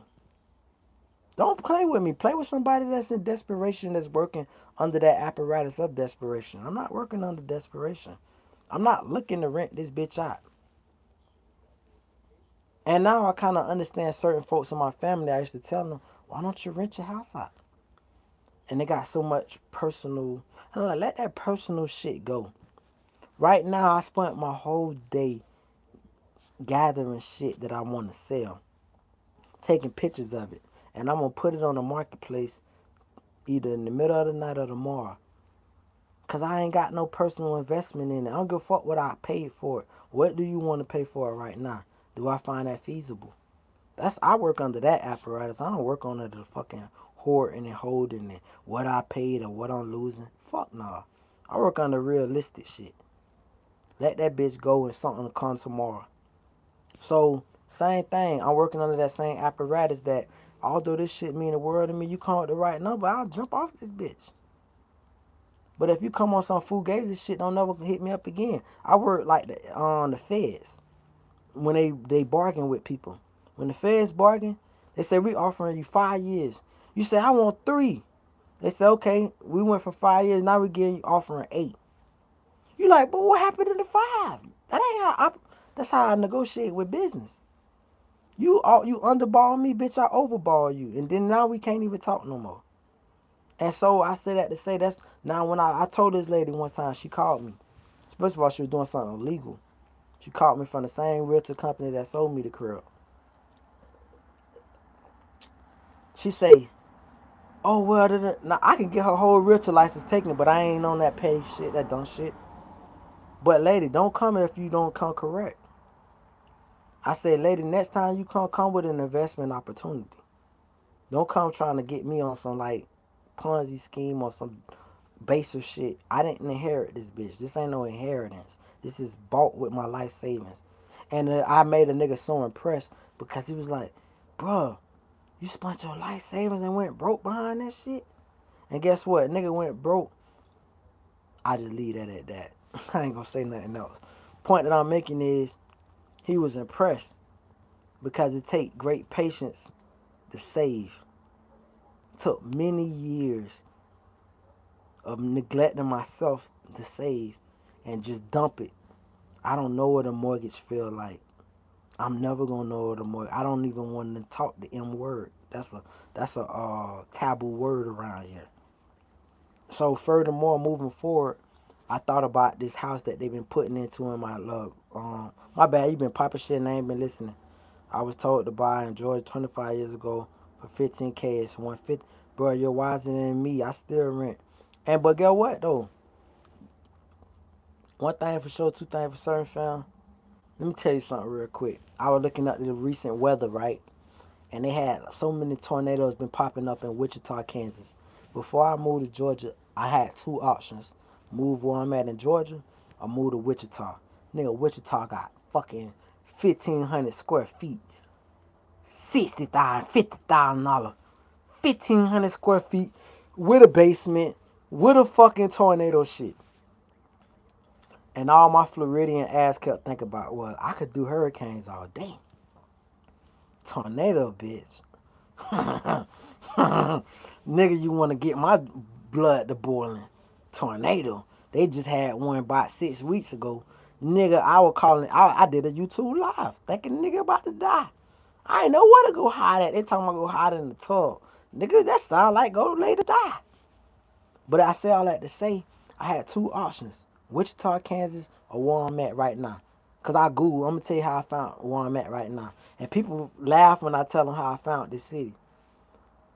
[SPEAKER 1] Don't play with me. Play with somebody that's in desperation, that's working under that apparatus of desperation. I'm not working under desperation. I'm not looking to rent this bitch out. And now I kind of understand certain folks in my family. I used to tell them, why don't you rent your house out? And they got so much personal. I'm like, let that personal shit go. Right now, I spent my whole day gathering shit that I want to sell, taking pictures of it, and I'm gonna put it on the marketplace either in the middle of the night or tomorrow. Cause I ain't got no personal investment in it. I don't give a fuck what I paid for it. What do you want to pay for it right now? Do I find that feasible? I work under that apparatus. I don't work under the fucking hoarding and holding and what I paid or what I'm losing. Fuck no. I work under realistic shit. Let that bitch go and something will come tomorrow. So, same thing. I'm working under that same apparatus that although this shit mean the world to me, you come with the right number, I'll jump off this bitch. But if you come on some fugazi shit, don't never hit me up again. I work like on the feds. when they bargain with people. When the feds bargain, they say we offering you 5 years. You say I want 3. They say okay, we went for 5 years. Now we getting you offering 8. You like, but what happened to the 5? That ain't how I. That's how I negotiate with business. You underball me, bitch. I overball you, and then now we can't even talk no more. And so I say that to say that's now when I told this lady one time, she called me. First of all, she was doing something illegal. She called me from the same realtor company that sold me the crib. She say, "Oh well, now I can get her whole realtor license taken, but I ain't on that petty shit, that dumb shit." But lady, don't come if you don't come correct. I said, lady, next time you come with an investment opportunity. Don't come trying to get me on some like Ponzi scheme or some baser shit. I didn't inherit this bitch. This ain't no inheritance. This is bought with my life savings. And I made a nigga so impressed because he was like, bruh, you spent your life savings and went broke behind that shit? And guess what? Nigga went broke. I just leave that at that. I ain't gonna say nothing else. Point that I'm making is he was impressed because it take great patience to save. Took many years of neglecting myself to save and just dump it. I don't know what a mortgage feel like. I'm never gonna know what a mortgage. I don't even want to talk the M word. That's a taboo word around here. So furthermore, moving forward, I thought about this house that they've been putting into in my love. My bad, you been popping shit and I ain't been listening. I was told to buy in Georgia 25 years ago for 15K. It's 150. Bro, you're wiser than me. I still rent. And but guess what though? One thing for sure, two things for certain, fam. Let me tell you something real quick. I was looking at the recent weather, right? And they had so many tornadoes been popping up in Wichita, Kansas. Before I moved to Georgia, I had 2 options: move where I'm at in Georgia, or move to Wichita. Nigga, Wichita got fucking 1,500 square feet, $60,000, $50,000, 1,500 square feet with a basement, with a fucking tornado shit. And all my Floridian ass kept thinking about, well, I could do hurricanes all day. Tornado, bitch. Nigga, you want to get my blood to boiling. Tornado. They just had one about 6 weeks ago. Nigga, I was calling, I did a YouTube live, thinking nigga about to die. I ain't know where to go hide at. They talking about go hide in the tub. Nigga, that sound like go lay to die. But I say all that to say, I had 2 options. Wichita, Kansas, or where I'm at right now. Because I Google, I'm going to tell you how I found where I'm at right now. And people laugh when I tell them how I found this city.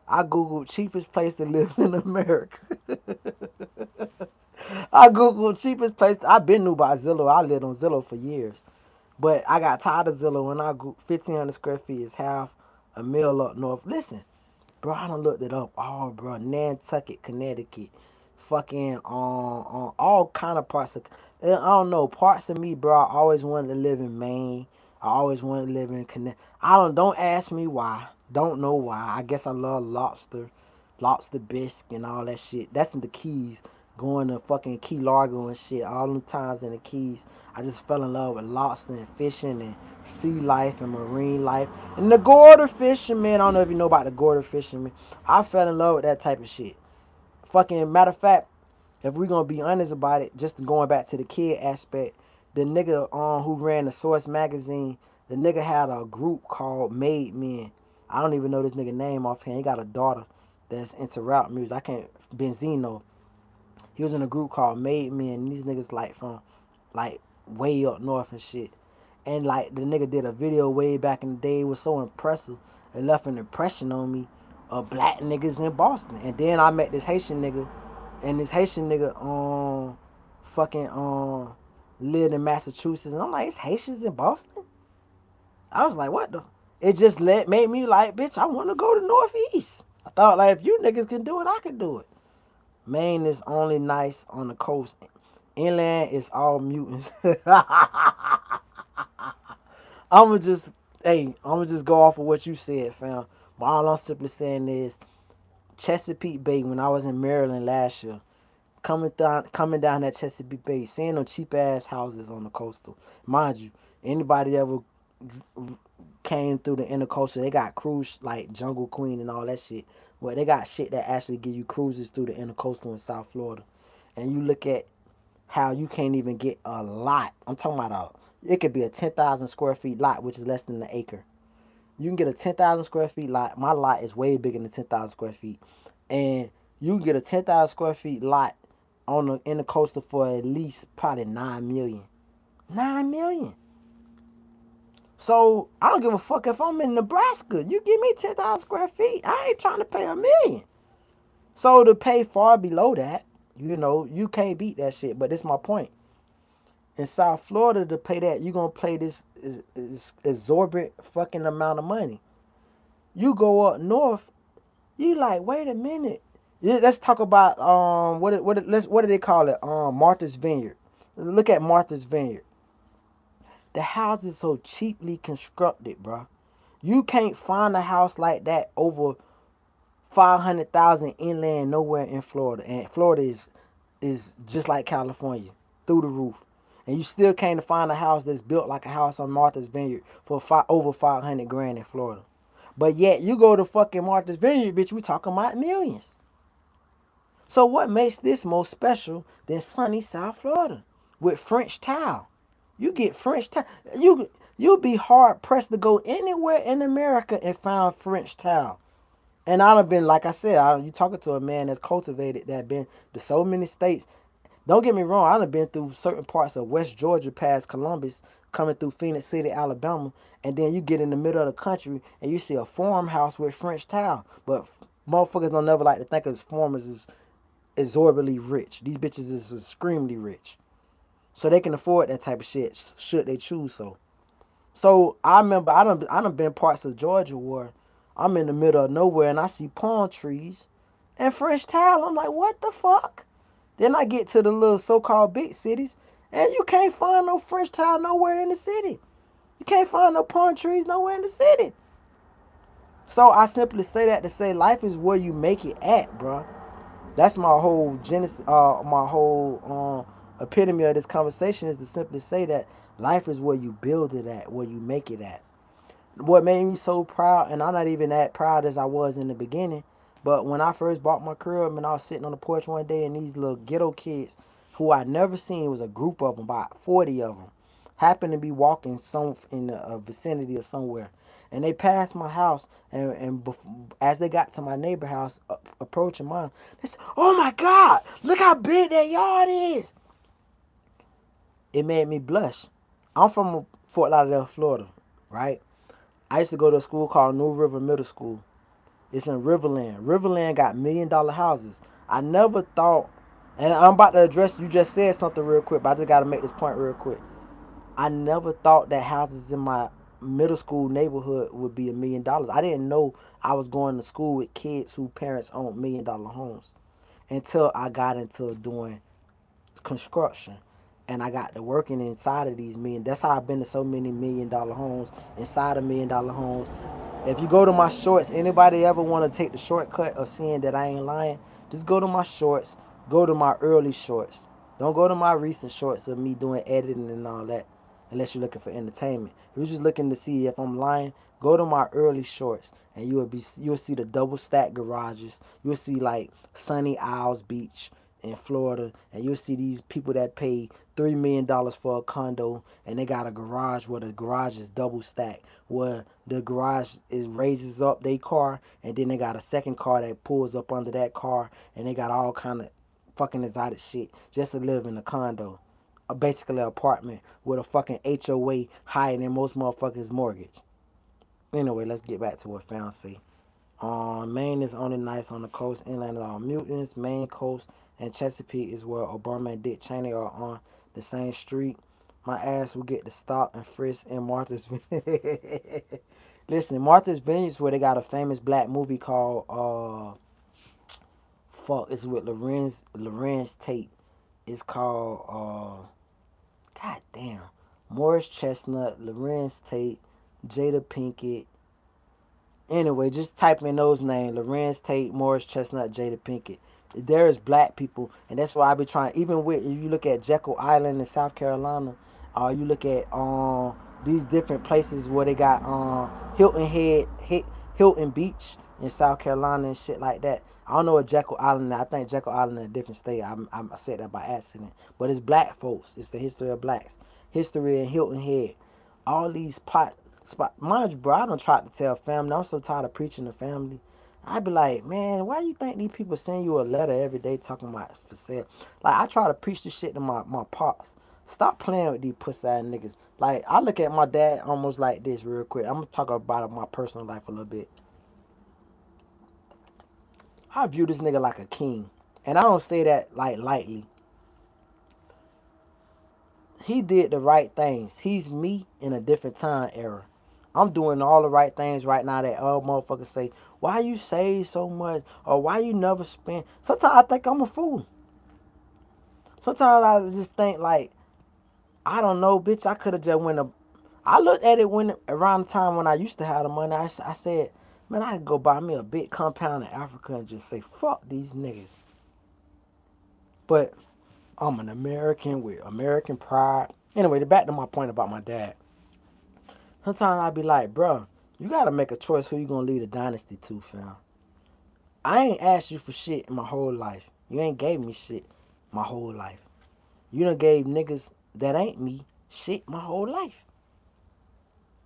[SPEAKER 1] I Googled cheapest place to live in America. I Googled cheapest place. I've been knew by Zillow. I lived on Zillow for years. But I got tired of Zillow when I Googled 1,500 square feet is half a mil up north. Listen, bro, I done looked it up. Oh, bro, Nantucket, Connecticut. Fucking all kind of parts of, I don't know, parts of me, bro. I always wanted to live in Maine. I always wanted to live in Connecticut. Don't ask me why. Don't know why. I guess I love lobster bisque and all that shit. That's in the Keys. Going to fucking Key Largo and shit. All the times in the Keys, I just fell in love with lobster and fishing and sea life and marine life. And the gorder fishing, man. I don't know if you know about the gorder fishing, man. I fell in love with that type of shit. Fucking matter of fact, if we're gonna be honest about it, just going back to the kid aspect, the nigga who ran the Source magazine, the nigga had a group called Made Men. I don't even know this nigga name offhand. He got a daughter that's into rap music. I can't Benzino. He was in a group called Made Men. And these niggas like from like way up north and shit. And like the nigga did a video way back in the day. It was so impressive. It left an impression on me of black niggas in Boston. And then I met this Haitian nigga, and this Haitian nigga fucking lived in Massachusetts. And I'm like, it's Haitians in Boston? I was like, what the? It just made me like, bitch, I want to go to Northeast. I thought like if you niggas can do it, I can do it. Maine is only nice on the coast. Inland is all mutants. I'ma just I'ma just go off of what you said, fam. But all I'm simply saying is Chesapeake Bay when I was in Maryland last year. Coming down that Chesapeake Bay, seeing them cheap ass houses on the coastal. Mind you, anybody ever came through the intercoastal. They got cruise like Jungle Queen and all that shit. Well, they got shit that actually give you cruises through the intercoastal in South Florida. And you look at how you can't even get a lot. I'm talking about it could be a 10,000 square feet lot, which is less than an acre. You can get a 10,000 square feet lot. My lot is way bigger than 10,000 square feet. And you can get a 10,000 square feet lot on the intercoastal for at least probably 9 million. 9 million. So I don't give a fuck if I'm in Nebraska. You give me 10,000 square feet. I ain't trying to pay a million. So to pay far below that, you can't beat that shit. But this my point. In South Florida, to pay that, you gonna pay this is exorbitant fucking amount of money. You go up north, you like, wait a minute. Let's talk about what do they call it? Martha's Vineyard. Look at Martha's Vineyard. The house is so cheaply constructed, bro. You can't find a house like that over 500,000 inland nowhere in Florida, and Florida is just like California, through the roof. And you still can't find a house that's built like a house on Martha's Vineyard for over 500 grand in Florida. But yet you go to fucking Martha's Vineyard, bitch, we talking about millions. So what makes this more special than sunny South Florida with French tile? You get French tile. You'll be hard pressed to go anywhere in America and find French tile. And I'd have been, like I said, you talking to a man that's cultivated, that been to so many states. Don't get me wrong, I've been through certain parts of West Georgia past Columbus, coming through Phoenix City, Alabama, and then you get in the middle of the country and you see a farmhouse with French tile. But motherfuckers don't never like to think of farmers as exorbitantly rich. These bitches is extremely rich. So they can afford that type of shit should they choose so. So I remember I done been parts of Georgia where I'm in the middle of nowhere and I see palm trees and French tile. I'm like, what the fuck? Then I get to the little so-called big cities and you can't find no French tile nowhere in the city. You can't find no palm trees nowhere in the city. So I simply say that to say life is where you make it at, bro. That's my whole genesis, my whole epitome of this conversation is to simply say that life is where you build it at, where you make it at. What made me so proud, and I'm not even that proud as I was in the beginning, but when I first bought my crib and I was sitting on the porch one day and these little ghetto kids who I'd never seen, was a group of them, about 40 of them, happened to be walking some in the vicinity of somewhere. And they passed my house, and as they got to my neighbor house, approaching mine, they said, "Oh my God, look how big that yard is!" It made me blush. I'm from Fort Lauderdale, Florida, right? I used to go to a school called New River Middle School. It's in Riverland. Riverland got $1 million houses. I never thought, and I'm about to address, you just said something real quick, but I just got to make this point real quick. I never thought that houses in my middle school neighborhood would be $1 million. I didn't know I was going to school with kids whose parents owned $1 million homes until I got into doing construction. And I got to working inside of these million. That's how I've been to so many $1 million homes, inside of $1 million homes. If you go to my shorts, anybody ever want to take the shortcut of seeing that I ain't lying, just go to my shorts, go to my early shorts. Don't go to my recent shorts of me doing editing and all that, unless you're looking for entertainment. If you're just looking to see if I'm lying, go to my early shorts and you'll see the double stack garages. You'll see like Sunny Isles Beach in Florida, and you'll see these people that pay $3 million for a condo, and they got a garage where the garage is double stacked, where the garage is raises up their car, and then they got a second car that pulls up under that car, and they got all kind of fucking exotic shit just to live in a condo, basically an apartment with a fucking HOA higher than most motherfuckers' mortgage. Anyway, let's get back to what Found say. Maine is only nice on the coast. Inland is all mutants. Maine coast and Chesapeake is where Obama and Dick Cheney are on the same street. My ass will get to stop and frisk in Martha's Vineyard. Listen, Martha's Vineyard is where they got a famous black movie called it's with Lorenz Tate. It's called God damn. Morris Chestnut, Lorenz Tate, Jada Pinkett. Anyway, just type in those names: Lorenz Tate, Morris Chestnut, Jada Pinkett. There is black people, and that's why I be trying. Even with if you look at Jekyll Island in South Carolina, or you look at these different places where they got Hilton Head, Hilton Beach in South Carolina and shit like that. I don't know what Jekyll Island is. I think Jekyll Island in a different state. I said that by accident. But it's black folks. It's the history of blacks. History in Hilton Head. All these spot. Mind you, bro, I don't try to tell family. I'm so tired of preaching to family. I be like, man, why you think these people send you a letter every day talking about for sale? Like, I try to preach this shit to my pops. Stop playing with these pussy ass niggas. Like, I look at my dad almost like this real quick. I'm gonna talk about my personal life a little bit. I view this nigga like a king. And I don't say that like lightly. He did the right things. He's me in a different time era. I'm doing all the right things right now that all motherfuckers say, why you save so much? Or why you never spend? Sometimes I think I'm a fool. Sometimes I just think like, I don't know, bitch, I could have just went I looked at it when around the time when I used to have the money. I said, man, I could go buy me a big compound in Africa and just say, fuck these niggas. But I'm an American with American pride. Anyway, back to my point about my dad. Sometimes I be like, bro, you gotta make a choice who you gonna lead a dynasty to, fam. I ain't asked you for shit in my whole life. You ain't gave me shit my whole life. You done gave niggas that ain't me shit my whole life.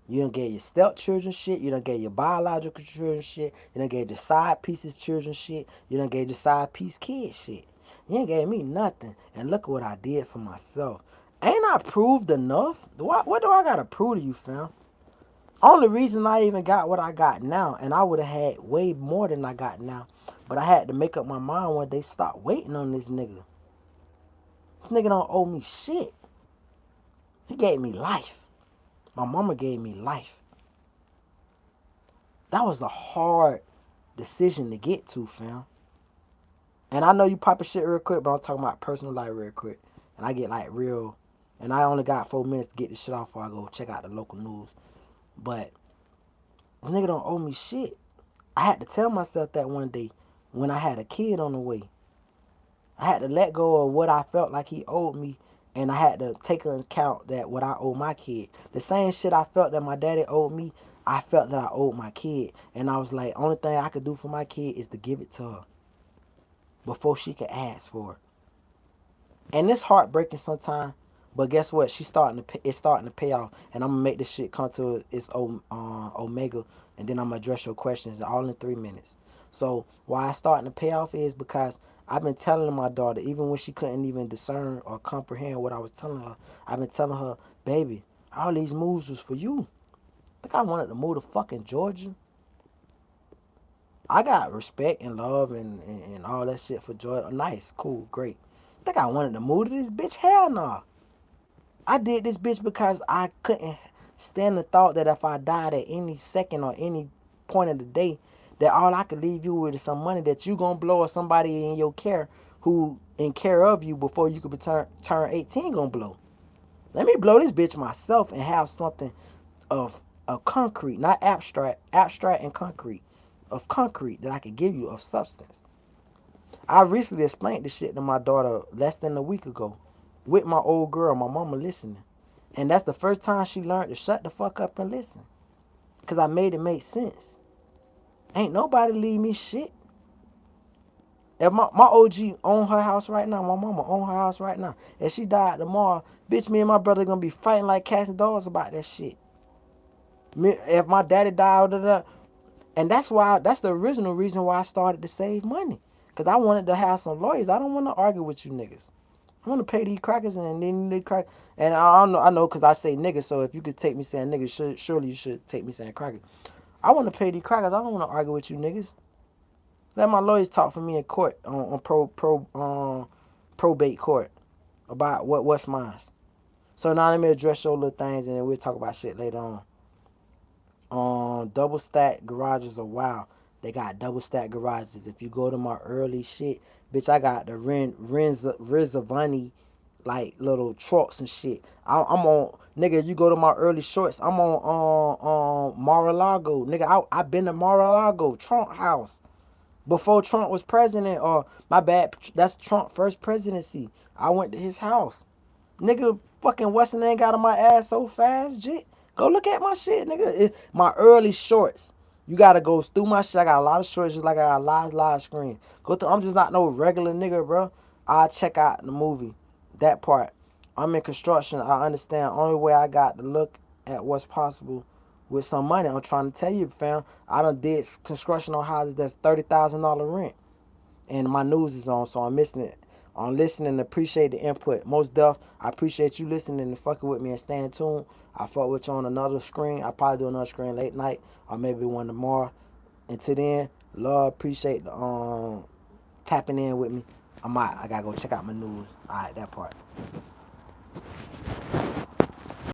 [SPEAKER 1] You done gave your stepchildren shit. You done gave your biological children shit. You done gave your side pieces children shit. You done gave your side piece kids shit. You ain't gave me nothing. And look what I did for myself. Ain't I proved enough? What do I gotta prove to you, fam? Only reason I even got what I got now, and I would have had way more than I got now, but I had to make up my mind one day, stop waiting on this nigga. This nigga don't owe me shit. He gave me life. My mama gave me life. That was a hard decision to get to, fam. And I know you popping shit real quick, but I'm talking about personal life real quick. And I get like real, and I only got 4 minutes to get this shit off before I go check out the local news. But this nigga don't owe me shit. I had to tell myself that one day when I had a kid on the way. I had to let go of what I felt like he owed me, and I had to take into account that what I owe my kid. The same shit I felt that my daddy owed me, I felt that I owed my kid. And I was like, only thing I could do for my kid is to give it to her before she could ask for it. And it's heartbreaking sometimes, but guess what? It's starting to pay off, and I'm gonna make this shit come to its omega, and then I'm gonna address your questions all in 3 minutes. So why it's starting to pay off is because I've been telling my daughter, even when she couldn't even discern or comprehend what I was telling her, I've been telling her, baby, all these moves was for you. I think I wanted to move to fucking Georgia. I got respect and love and all that shit for Georgia. Nice, cool, great. I think I wanted to move to this bitch. Hell no. I did this bitch because I couldn't stand the thought that if I died at any second or any point of the day, that all I could leave you with is some money that you gonna blow or somebody in your care who in care of you before you could turn 18 gonna blow. Let me blow this bitch myself and have something of concrete, not abstract and concrete, of concrete that I could give you of substance. I recently explained this shit to my daughter less than a week ago with my old girl, my mama listening. And that's the first time she learned to shut the fuck up and listen. Because I made it make sense. Ain't nobody leave me shit. If my OG own her house right now, my mama own her house right now, if she died tomorrow, bitch, me and my brother gonna be fighting like cats and dogs about that shit. If my daddy died, and that's the original reason why I started to save money. Because I wanted to have some lawyers. I don't want to argue with you niggas. I want to pay these crackers and then they crack. And I know, because I say niggas. So if you could take me saying niggas, surely you should take me saying crackers. I want to pay these crackers. I don't want to argue with you niggas. Let my lawyers talk for me in court on probate court about what's mine. So now let me address your little things and then we'll talk about shit later on. Double stack garages are wild. They got double stack garages. If you go to my early shit, bitch, I got the Rizavani like little trucks and shit. I'm on, nigga. You go to my early shorts. I'm on Mar-a-Lago, nigga. I been to Mar-a-Lago, Trump house before Trump was president. Or my bad, that's Trump first presidency. I went to his house, nigga. Fucking Western ain't got on my ass so fast, jit. Go look at my shit, nigga. My early shorts. You gotta go through my shit. I got a lot of shorts, just like I got a live screen. Go through. I'm just not no regular nigga, bro. I check out the movie, that part. I'm in construction. I understand. Only way I got to look at what's possible with some money. I'm trying to tell you, fam. I done did construction on houses that's $30,000 rent, and my news is on, so I'm missing it. I'm listening and appreciate the input. Most deaf, I appreciate you listening and fucking with me and staying tuned. I fuck with you on another screen. I probably do another screen late night or maybe one tomorrow. Until then, love, appreciate the tapping in with me. I gotta go check out my news. Alright, that part.